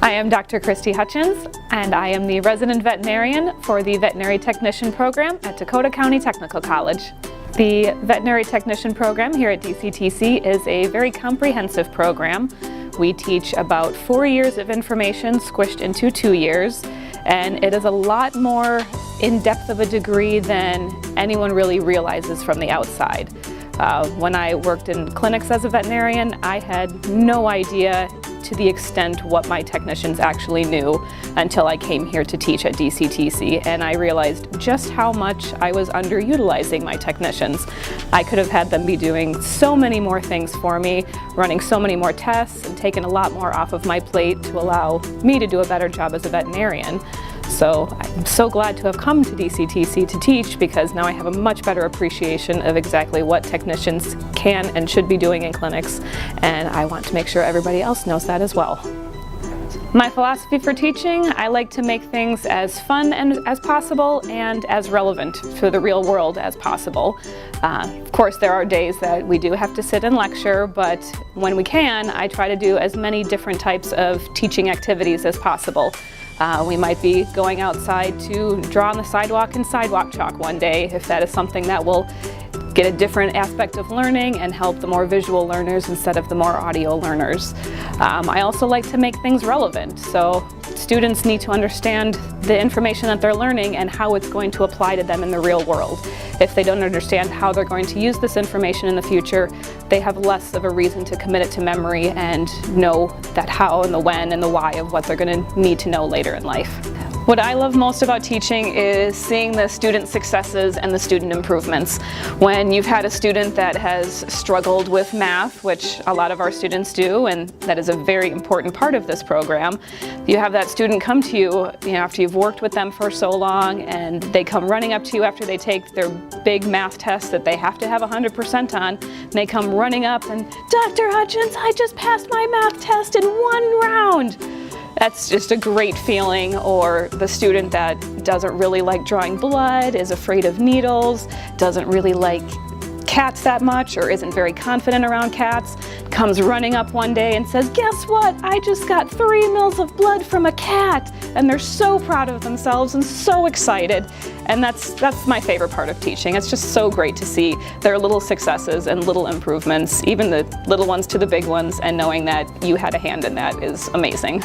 I am Dr. Christy Hutchins, and I am the resident veterinarian for the Veterinary Technician program at Dakota County Technical College. The Veterinary Technician program here at DCTC is a very comprehensive program. We teach about 4 years of information squished into 2 years, and it is a lot more in-depth of a degree than anyone really realizes from the outside. When I worked in clinics as a veterinarian, I had no idea to the extent what my technicians actually knew until I came here to teach at DCTC, and I realized just how much I was underutilizing my technicians. I could have had them be doing so many more things for me, running so many more tests, and taking a lot more off of my plate to allow me to do a better job as a veterinarian. So I'm so glad to have come to DCTC to teach, because now I have a much better appreciation of exactly what technicians can and should be doing in clinics, and I want to make sure everybody else knows that as well. My philosophy for teaching: I like to make things as fun as possible and as relevant for the real world as possible. Of course, there are days that we do have to sit and lecture, but when we can, I try to do as many different types of teaching activities as possible. We might be going outside to draw on the sidewalk in sidewalk chalk one day, if that is something that will get a different aspect of learning and help the more visual learners instead of the more audio learners. I also like to make things relevant, so students need to understand the information that they're learning and how it's going to apply to them in the real world. If they don't understand how they're going to use this information in the future, they have less of a reason to commit it to memory and know that how and the when and the why of what they're going to need to know later in life. What I love most about teaching is seeing the student successes and the student improvements. When you've had a student that has struggled with math, which a lot of our students do, and that is a very important part of this program, you have that student come to you, after you've worked with them for so long, and they come running up to you after they take their big math test that they have to have 100% on, and they come running up and, "Dr. Hutchins, I just passed my math test in 1 round." That's just a great feeling. Or the student that doesn't really like drawing blood, is afraid of needles, doesn't really like cats that much, or isn't very confident around cats, comes running up one day and says, "Guess what? I just got 3 mils of blood from a cat." And they're so proud of themselves and so excited. And that's my favorite part of teaching. It's just so great to see their little successes and little improvements, even the little ones to the big ones, and knowing that you had a hand in that is amazing.